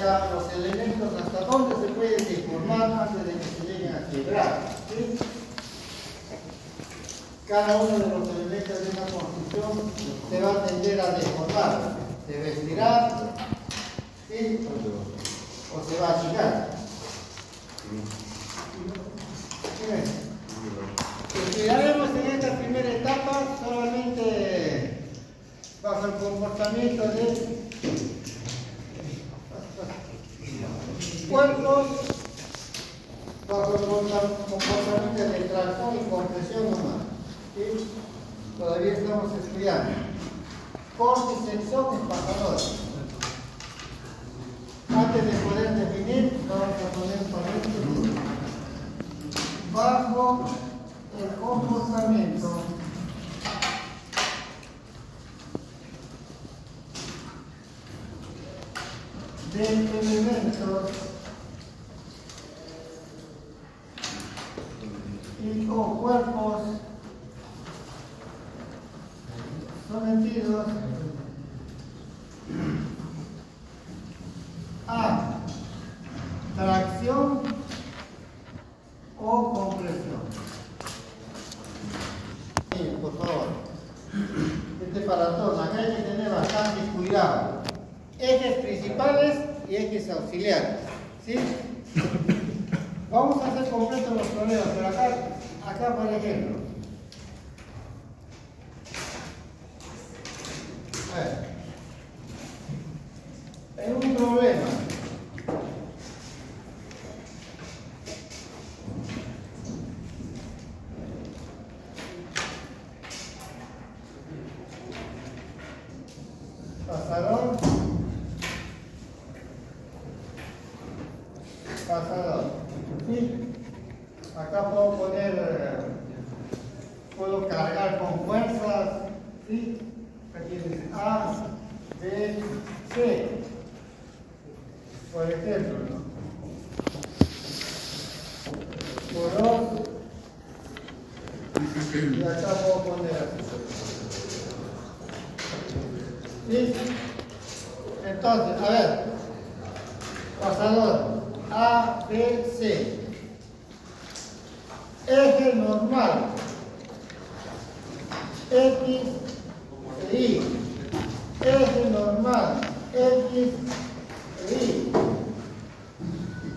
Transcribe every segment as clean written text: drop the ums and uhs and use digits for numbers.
sea, los elementos hasta dónde se pueden deformar antes de que se lleguen a quebrar, ¿sí? Cada uno de los elementos de una construcción se va a tender a deformar, se va a estirar, ¿sí? O se va a achicar. Estudiaremos en esta primera etapa solamente bajo el comportamiento de cuerpos, bajo el comportamiento de tracción y compresión humana. ¿Sí? Todavía estamos estudiando. Corte y sección en pasadores. Antes de poder definir, vamos a poner un paréntesis. Bajo el comportamiento de elementos y o cuerpos sometidos a tracción o compresión. Sí, por favor. Este para todos, acá hay que tener bastante cuidado. Ejes principales y ejes auxiliares. ¿Sí? Vamos a hacer completos los problemas, pero acá por ejemplo. A ver. En un problema. Pasador. ¿Sí? Acá puedo poner, puedo cargar con fuerzas, ¿sí? Aquí dice A, B, C, por ejemplo, ¿no? Por 2, y acá puedo poner así. ¿Sí? Entonces, a ver, pasador A, B, C. Eje normal X e Y. Eje normal X e Y.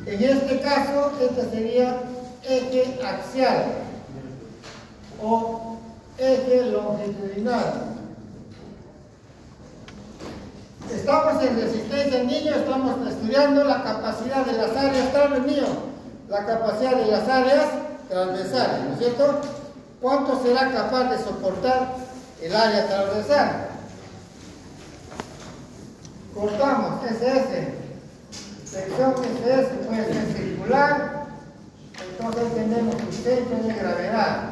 En este caso, este sería eje axial o eje longitudinal. Estamos en resistencia, niños, estamos estudiando la capacidad de las áreas, ¿está niño? La capacidad de las áreas transversales, ¿no es cierto? ¿Cuánto será capaz de soportar el área transversal? Cortamos, SS. Sección SS puede ser circular, entonces tenemos un centro de gravedad.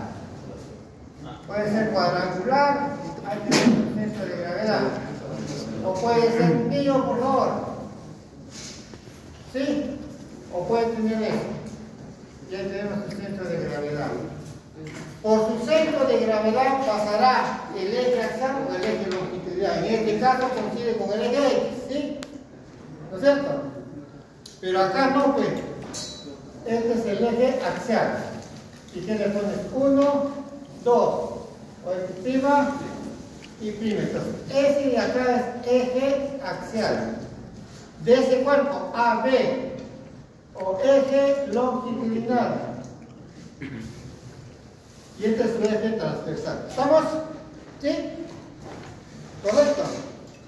Puede ser cuadrangular, ahí tenemos un centro de gravedad. O puede ser mío, por favor. ¿Sí? O puede tener esto. Ya tenemos el centro de gravedad. Por su centro de gravedad pasará el eje axial o el eje longitudinal. En este caso coincide con el eje X. ¿Sí? ¿No es cierto? Pero acá no, pues. Este es el eje axial. ¿Y qué le pones? 1, 2. Positiva y prima. Entonces, ese de acá es eje axial. De ese cuerpo, AB, o eje longitudinal. Y este es su eje transversal. ¿Estamos? ¿Sí? ¿Correcto?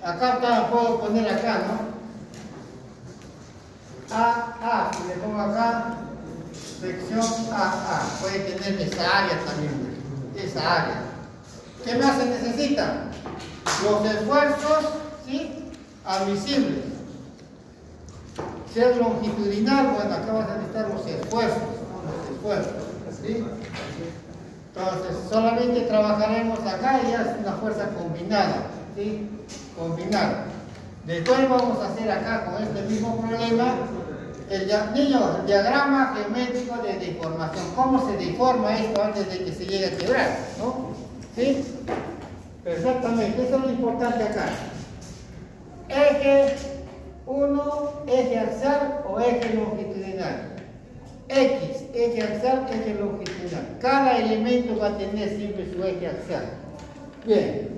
Acá puedo poner acá, ¿no? A, y le pongo acá sección AA. Puede tener esa área también, esa área. ¿Qué más se necesita? Los esfuerzos, ¿sí? Admisibles. Ser longitudinal, bueno, acá vas a necesitar los esfuerzos, ¿no? Los esfuerzos, ¿sí? Entonces, solamente trabajaremos acá y ya es una fuerza combinada, ¿sí? Combinada. Después vamos a hacer acá con este mismo problema el diagrama geométrico de deformación. ¿Cómo se deforma esto antes de que se llegue a quebrar? ¿No? ¿Sí? Exactamente, eso es lo importante acá. Eje Uno, eje axial o eje longitudinal. X, eje axial, eje longitudinal. Cada elemento va a tener siempre su eje axial. Bien.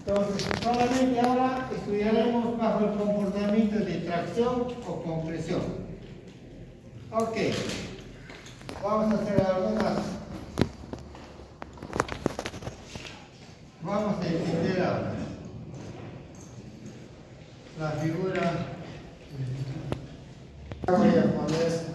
Entonces, solamente ahora estudiaremos bajo el comportamiento de tracción o compresión. Ok. Vamos a hacer algunas. Vamos a entender ahora la figura. Voy a poner.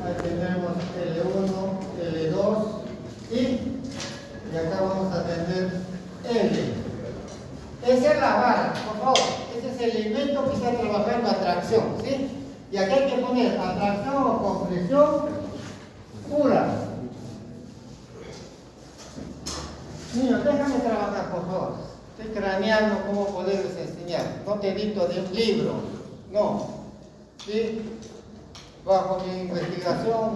Ahí tenemos L1, L2 y acá vamos a tener L. Esa es la vara, por favor. Ese es el elemento que está trabajando atracción, ¿sí? Y aquí hay que poner atracción o compresión pura. Niños, déjame trabajar, por favor. Estoy craneando cómo poderles enseñar. No te dicto de un libro, no. ¿Sí? Bajo mi investigación,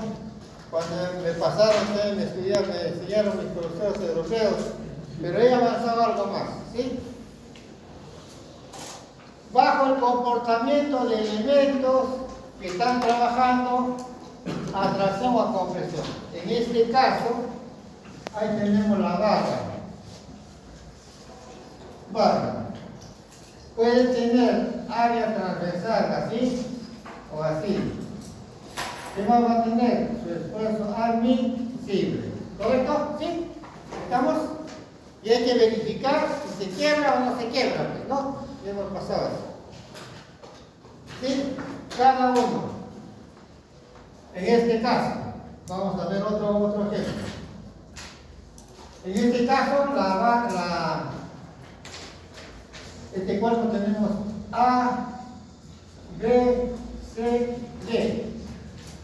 cuando me pasaron a estudiar, me enseñaron mis profesores europeos, pero he avanzado algo más, ¿sí? Bajo el comportamiento de elementos que están trabajando a tracción o a compresión. En este caso, ahí tenemos la barra. Barra. Puede tener área transversal así o así. ¿Qué más va a tener? Su esfuerzo admisible. ¿Correcto? ¿Sí? ¿Estamos? Y hay que verificar si se quiebra o no se quiebra, pues, ¿no? Ya hemos pasado eso. ¿Sí? Cada uno. En este caso, vamos a ver otro ejemplo. En este caso, este cuerpo tenemos A, B, C, D.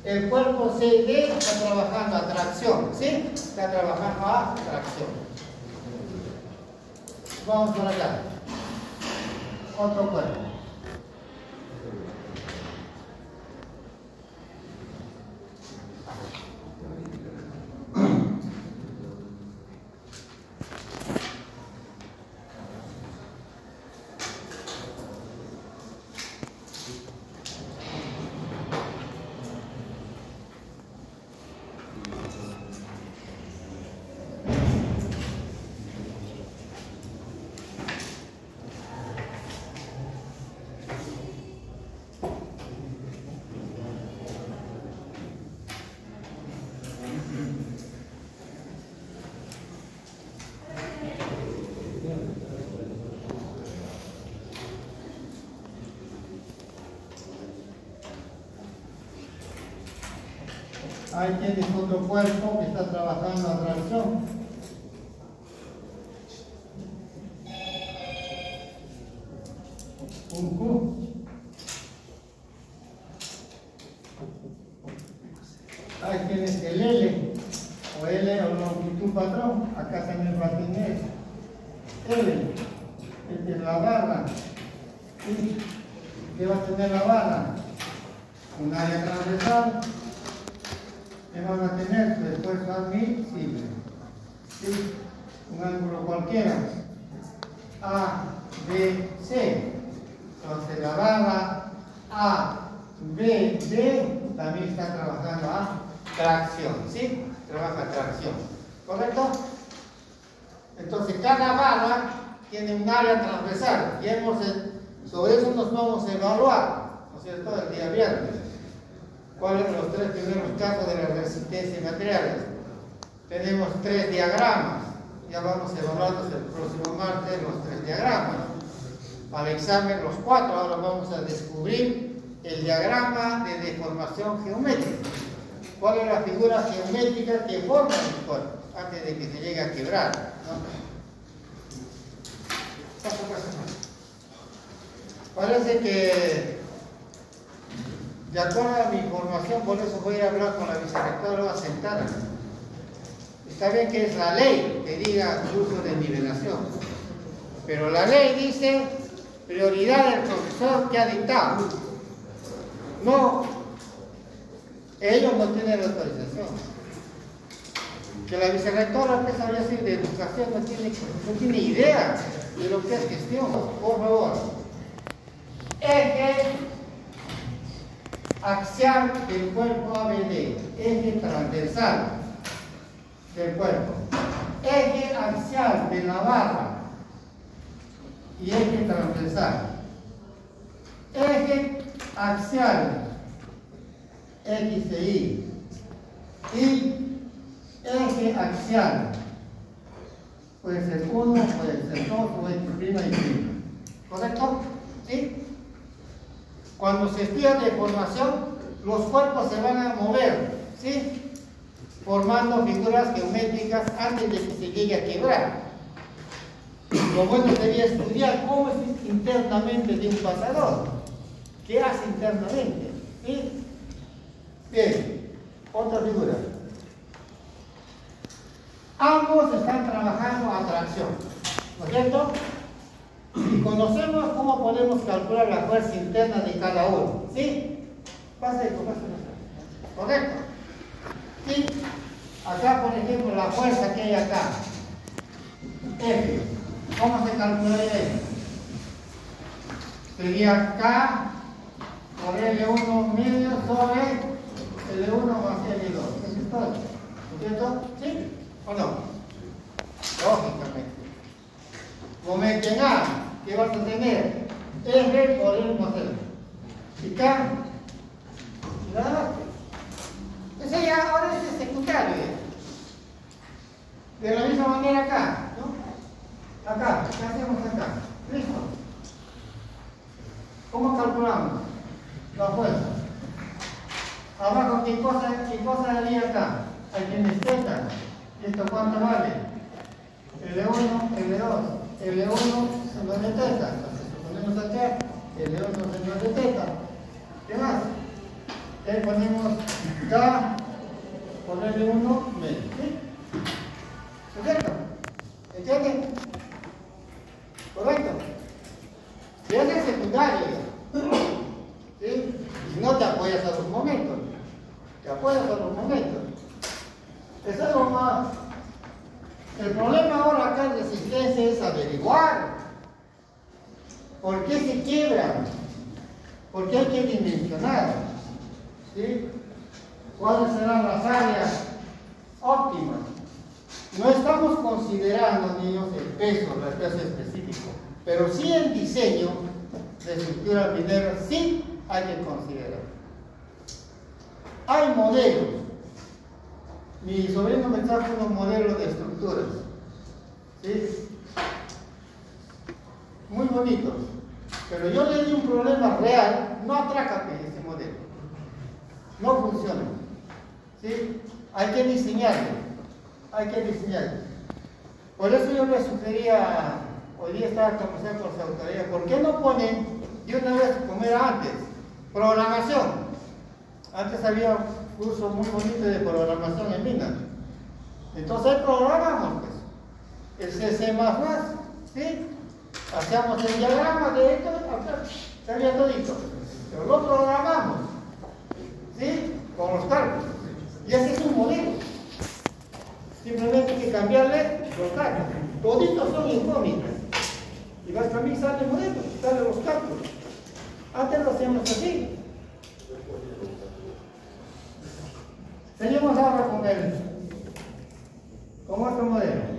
El cuerpo C y D está trabajando a tracción, ¿sí? Está trabajando a tracción. Vamos por acá. Otro cuerpo. Ahí tienes otro cuerpo que está trabajando a tracción. Un Q. Ahí tienes el L o longitud patrón. Acá también va a tener L. Esta es la barra. ¿Sí? ¿Qué va a tener la barra? Un área transversal. Que van a tener su esfuerzo admisible. ¿Sí? Un ángulo cualquiera. A, B, C. Entonces la barra A, B, D también está trabajando a tracción. ¿Sí? Trabaja a tracción. ¿Correcto? Entonces cada barra tiene un área transversal. Y sobre eso nos vamos a evaluar, ¿no es cierto?, el día viernes. ¿Cuáles son los tres primeros casos de la resistencia de materiales? Tenemos 3 diagramas. Ya vamos a evaluarlos el próximo martes los 3 diagramas. Para el examen los 4. Ahora vamos a descubrir el diagrama de deformación geométrica. ¿Cuál es la figura geométrica que forma el cuerpo antes de que se llegue a quebrar, ¿no? Parece que, de acuerdo a mi información, por eso voy a hablar con la vicerrectora sentada. Está bien que es la ley que diga curso de nivelación, pero la ley dice prioridad del profesor que ha dictado. No Ellos no tienen autorización. Que la vicerrectora, que sabría decir de educación, no tiene idea de lo que es gestión. Por favor. Eje axial del cuerpo ABD. Eje transversal del cuerpo. Eje axial de la barra y eje transversal. Eje axial X e Y y eje axial puede ser 1, puede ser 2 o X' y Y. ¿Correcto? ¿Sí? Cuando se estudia deformación, los cuerpos se van a mover, ¿sí? Formando figuras geométricas antes de que se llegue a quebrar. Lo bueno sería estudiar cómo es internamente de un pasador. ¿Qué hace internamente? ¿Sí? Bien, otra figura. Ambos están trabajando a tracción, ¿no es cierto? Y conocemos cómo podemos calcular la fuerza interna de cada uno, ¿sí? Pasa esto, pasa esto. ¿Correcto? ¿Sí? Acá, por ejemplo, la fuerza que hay acá. F. ¿Cómo se calcularía esto? Sería K por L1 medio sobre L1 más L2. Eso es todo. ¿No es cierto? ¿Sí o no? Lógicamente. Momento en A, ¿qué vas a tener? F por L más L. Y K, nada más. Ese ya ahora es secundario. De la misma manera acá, ¿no? Acá, ¿qué hacemos acá? ¿Listo? ¿Cómo calculamos la fuerza? Abajo, ¿qué cosa haría acá? Hay quienes teta. ¿Esto cuánto vale? L1, L2. L1 se nos de teta. Entonces, ponemos acá, L1 se nos de teta. ¿Qué más? Le ponemos K por L1 medio. ¿Sí? ¿Es cierto? ¿Entienden? ¿Correcto? Si es secundario, ¿sí? Si no te apoyas a los momentos, te apoyas a los momentos. Es algo más. El problema ahora acá en resistencia es averiguar por qué se quiebran, por qué hay que dimensionar, ¿sí? ¿Cuáles serán las áreas óptimas? No estamos considerando, niños, el peso específico, pero sí el diseño de estructura minera sí hay que considerar. Hay modelos. Mi sobrino me trajo unos modelos de estructuras, ¿sí? Muy bonitos, pero yo le di un problema real. No atraca ese modelo, no funciona, ¿sí? Hay que diseñarlo. Hay que diseñar. Por eso yo le sugería, hoy día estaba conversando con su autoridad, ¿por qué no ponen de una vez como era antes? Programación. Antes había un curso muy bonito de programación en Minas. Entonces ahí programamos pues. El CC++, ¿sí? Hacíamos el diagrama de esto, acá salía todito. Pero lo programamos, ¿sí? Con los cálculos. Y ese es un modelo. Simplemente hay que cambiarle los cálculos. Toditos son incógnitas. Y vas a mí sale el modelo, sale los cálculos. Antes lo hacíamos así. Seguimos ahora con otro modelo.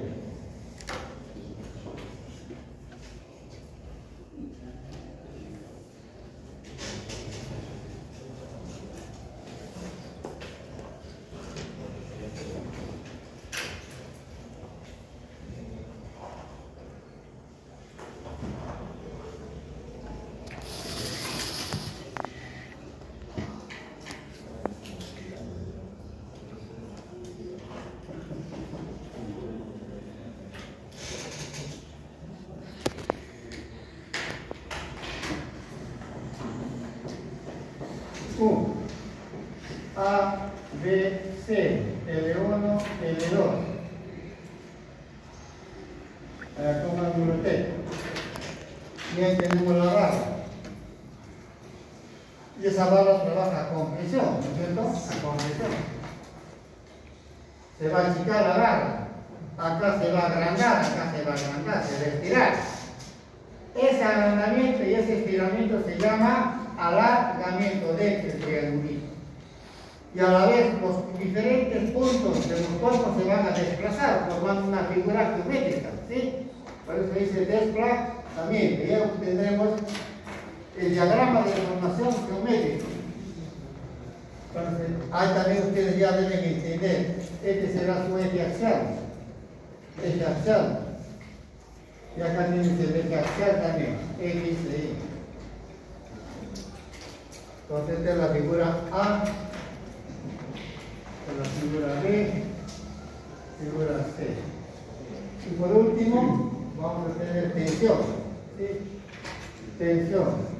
A, B, C, L1, L2. Acá con ángulo T. Y ahí tenemos la barra. Y esa barra trabaja a compresión, ¿no es cierto? A compresión. Se va a achicar la barra. Acá se va a agrandar, acá se va a agrandar, se va a estirar. Ese agrandamiento y ese estiramiento se llama alargamiento del triangulito. Y a la vez los diferentes puntos de los cuerpos se van a desplazar formando una figura geométrica, ¿sí? Por eso dice desplazamiento. Ya obtendremos el diagrama de formación geométrica. Entonces, ahí también ustedes ya deben entender, este será su eje axial. Eje axial. Y acá tienes el eje axial también, X e Y. Entonces esta es la figura A, esta es la figura B, figura C. Y por último, vamos a tener tensión. ¿Sí? Tensión.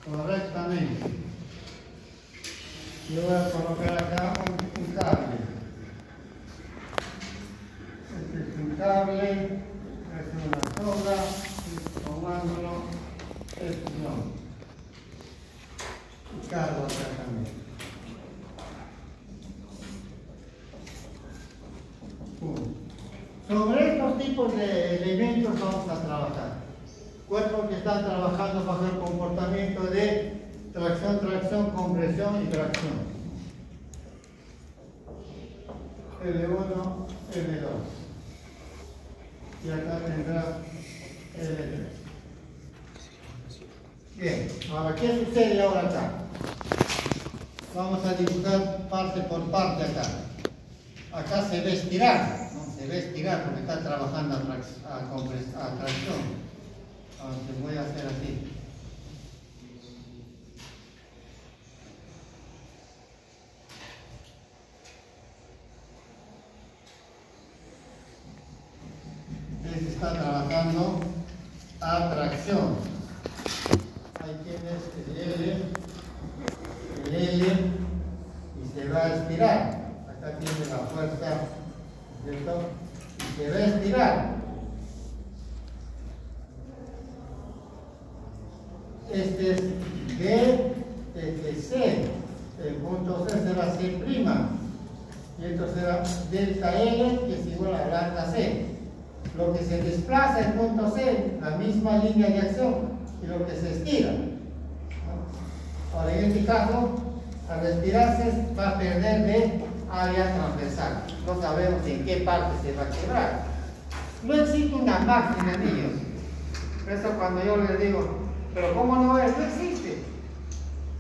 Correctamente. Yo voy a colocar acá un cable. Este es un cable, es una soga, tomándolo, no. Y cargo acá también. Sobre estos tipos de elementos vamos a trabajar. Cuerpos que están trabajando bajo el comportamiento de tracción, tracción, compresión y tracción. L1, L2. Y acá tendrá L3. Bien, ahora, ¿qué sucede ahora acá? Vamos a dibujar parte por parte acá. Acá se ve estirar, ¿no? Se ve estirar porque está trabajando a tracción. Entonces voy a hacer así. Este está trabajando a tracción. Ahí tienes el L y se va a estirar. Acá tiene la fuerza, ¿cierto? Y se va a estirar. Este es B, este es C. El punto C será C'. Y esto será delta L, que es igual a lambda C. Lo que se desplaza el punto C, la misma línea de acción, y lo que se estira. Ahora, en este caso, al estirarse va a perder de área transversal. No sabemos en qué parte se va a quebrar. No existe una máquina, niños. Por eso cuando yo les digo, pero ¿cómo no es? No existe.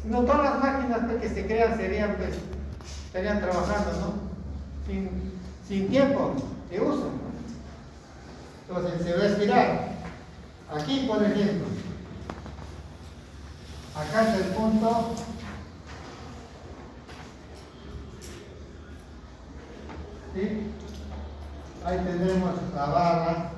Sino todas las máquinas que se crean estarían trabajando, ¿no? Sin tiempo de uso. Entonces se va a estirar. Aquí, por ejemplo, acá es el punto. ¿Sí? Ahí tendremos la barra.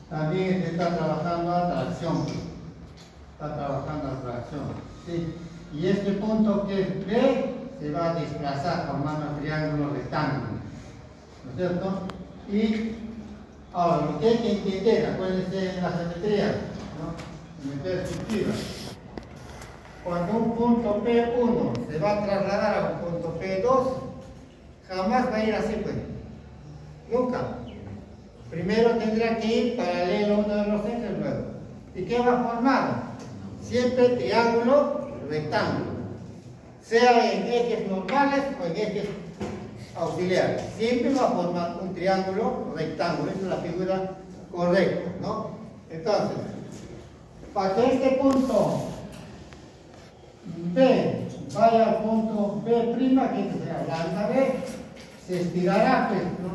También está trabajando a tracción. Está trabajando a tracción. ¿Sí? Y este punto que es B se va a desplazar formando un triángulo rectángulo. ¿No es cierto? Y ahora lo que hay que entender, acuérdense en la geometría, ¿no? En perspectiva. Cuando un punto P1 se va a trasladar a un punto P2, jamás va a ir así, pues. Nunca. Primero tendrá que ir paralelo a uno de los ejes luego. ¿Y qué va a formar? Siempre triángulo rectángulo. Sea en ejes normales o en ejes auxiliares. Siempre va a formar un triángulo rectángulo. Esa es la figura correcta, ¿no? Entonces, para que este punto B vaya al punto B', que será lambda B, se estirará, pues, ¿no?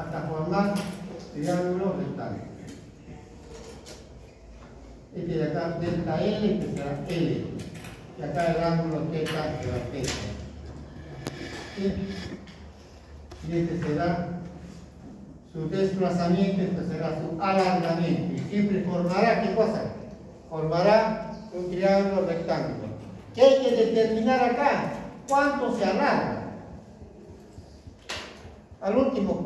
Hasta formar triángulo rectángulo. Este de acá delta L, que será L. Y acá el ángulo θ, que será θ. ¿Sí? y este será su desplazamiento, este será su alargamiento. Y siempre formará, ¿qué cosa? Formará un triángulo rectángulo. ¿Qué hay que determinar acá? ¿Cuánto se alarga? Al último,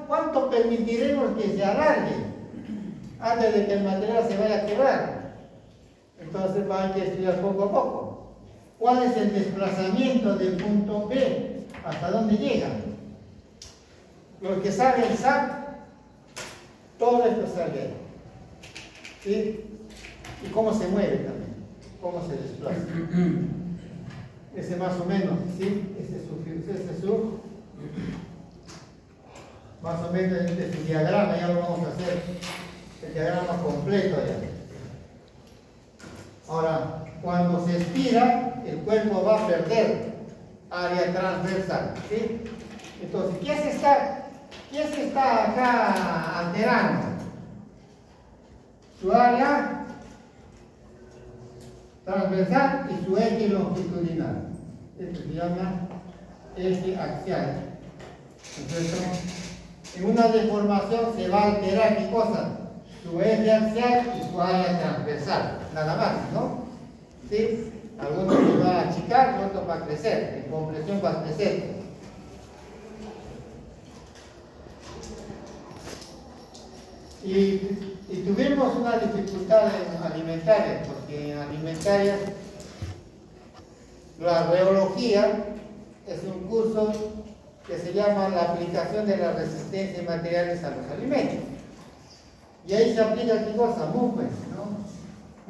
¿cuánto permitiremos que se alargue antes de que el material se vaya a quebrar? Entonces va a que estudiar poco a poco. ¿Cuál es el desplazamiento del punto B? ¿Hasta dónde llega? Los que saben SAT, todo esto sale. ¿Sí? Y cómo se mueve también, cómo se desplaza. Ese más o menos, ¿sí? Este es su más o menos este es su diagrama, ya lo vamos a hacer, el diagrama completo ya. Ahora, cuando se estira, el cuerpo va a perder área transversal, ¿sí? Entonces, ¿qué se está acá alterando? Su área transversal y su eje longitudinal. Esto se llama eje axial. ¿Cierto? En una deformación se va a alterar, ¿qué cosa? Su eje axial y su área transversal. Nada más, ¿no? ¿Sí? Algunos se va a achicar, otros va a crecer. En compresión va a crecer. Y tuvimos una dificultad en alimentaria, porque en alimentaria la reología es un curso que se llama la aplicación de la resistencia de materiales a los alimentos. Y ahí se aplica qué cosa, MUFES, ¿no?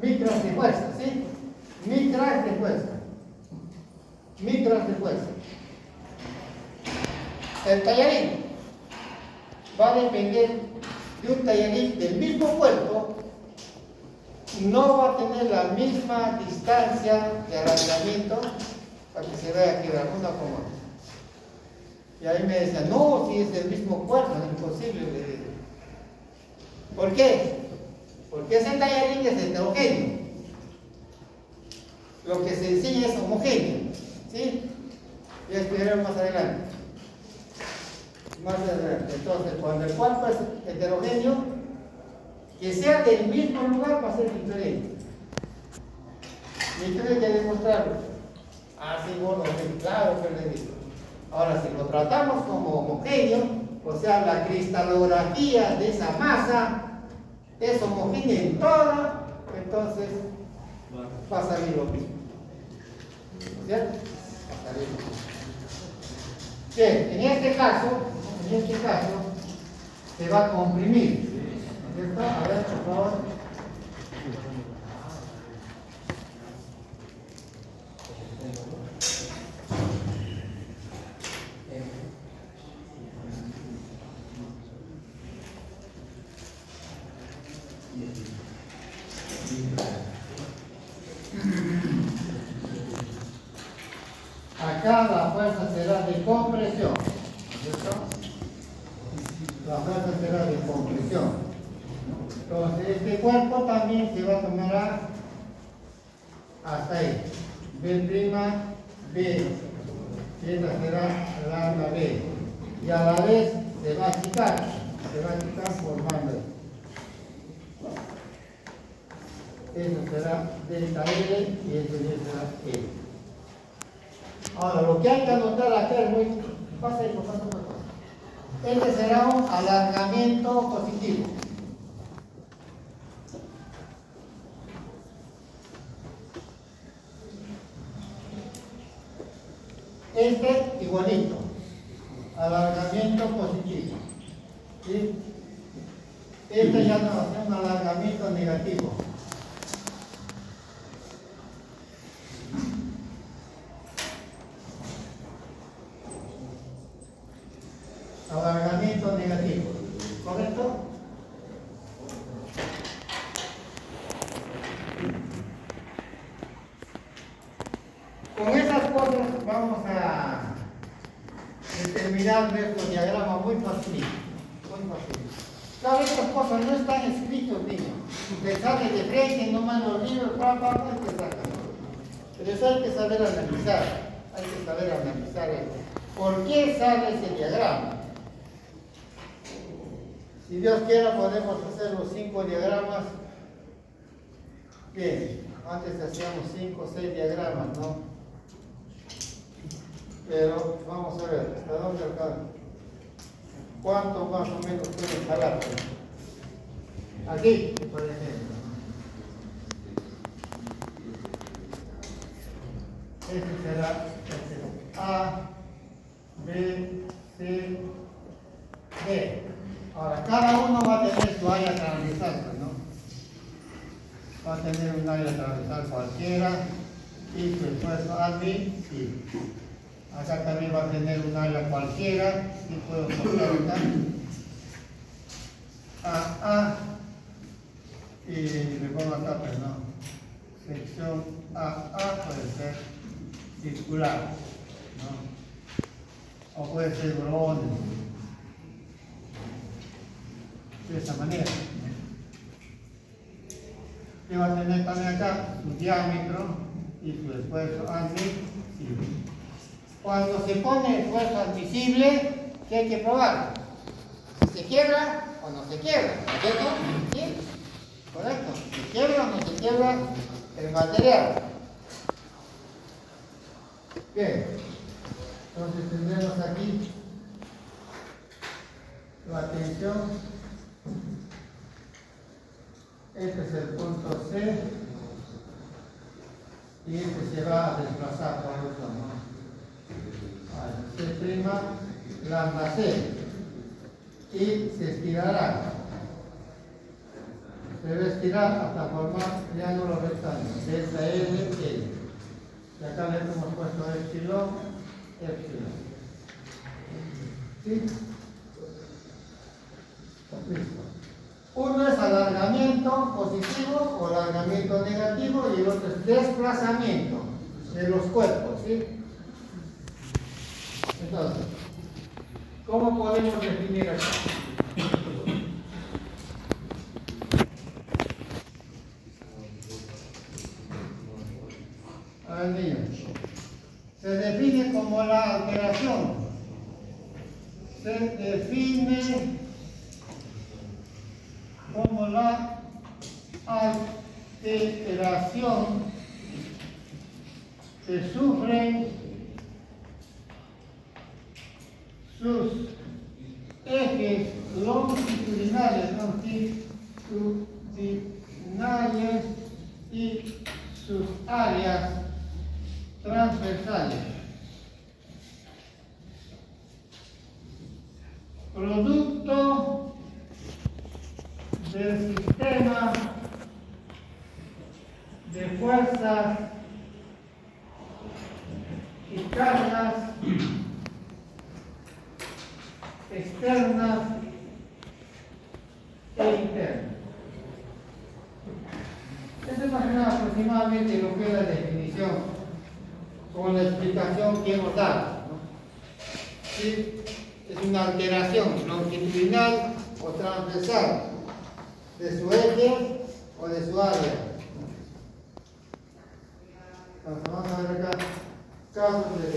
Micras de fuerza, ¿sí? Micras de fuerza. Micras de fuerza. El tallarín va a depender de un tallarín del mismo cuerpo, no va a tener la misma distancia de alargamiento para que se vea que una como otra. Y ahí me decían, no, si es el mismo cuerpo, es imposible. ¿Por qué? Porque ese tallarín es heterogéneo. Lo que se enseña es homogéneo, ¿sí? Ya estudiaremos más adelante. Entonces, cuando el cuerpo es heterogéneo, que sea del mismo lugar va a ser diferente. Y esto hay que demostrarlo. Así, bueno, claro que le digo. Ahora, si lo tratamos como homogéneo, o sea, la cristalografía de esa masa es homogénea en toda, entonces va a salir lo mismo. ¿Cierto? Va a salir lo mismo. Bien, en este caso se va a comprimir. ¿Cierto? A ver, por favor. Acá la fuerza será de compresión, ¿cierto? La fuerza será de compresión. Entonces, este cuerpo también se va a tomar hasta ahí. B', B. Esta será larga B. Y a la vez se va a quitar formando esto. Eso será delta L y esto será L. Ahora, lo que hay que anotar acá es muy... Pasa ahí, por favor. Este será un alargamiento positivo. Este igualito. Alargamiento positivo. ¿Sí? Este ya no va a ser un alargamiento negativo. Alargamiento negativo, ¿correcto? Con esas cosas vamos a determinar nuestro diagrama muy fácil. Claro, estas cosas no están escritas, niños. Usted sale de frente, no manda los libros, hay que sacar. Pero eso hay que saber analizar. Hay que saber analizar esto. ¿Por qué sale ese diagrama? Si Dios quiera podemos hacer los 5 diagramas. Bien, antes hacíamos 5 o 6 diagramas, ¿no? Pero vamos a ver, ¿hasta dónde alcanza? ¿Cuánto más o menos puede jalar? Aquí, por ejemplo. Este será A, B, C, D. Ahora, cada uno va a tener su área transversal, ¿no? Va a tener un área transversal cualquiera y su esfuerzo admin, sí. Acá también va a tener un área cualquiera, y puedo cortar acá. A, y me pongo acá, pero no. Sección A puede ser circular, ¿no? O puede ser global. De esa manera. Y va a tener también acá su diámetro y su esfuerzo admisible. Cuando se pone esfuerzo admisible, ¿qué hay que probar? Si se quiebra o no se quiebra, ¿no es cierto? ¿Sí? Correcto. ¿Se quiebra o no se quiebra el material? Bien. Entonces tendremos aquí la tensión. Este es el punto C y este se va a desplazar por el otro, ¿no? C' lambda C y se estirará. Se va a estirar hasta formar triángulo rectángulo, delta L, L. Y acá le hemos puesto epsilon, epsilon. ¿Sí? Listo. Uno es alargamiento positivo o alargamiento negativo y el otro es desplazamiento de los cuerpos, ¿sí? Entonces, ¿cómo podemos definir esto? A ver, niños. Se define como la alteración. Se define como la alteración que sufren sus ejes longitudinales y sus áreas transversales. Producto del sistema de fuerzas y cargas externas e internas. Esta es más o menos aproximadamente lo que es la definición con la explicación que hemos dado, ¿no? ¿Sí? Es una alteración longitudinal o transversal de su eje o de su área. Entonces vamos a ver acá casos de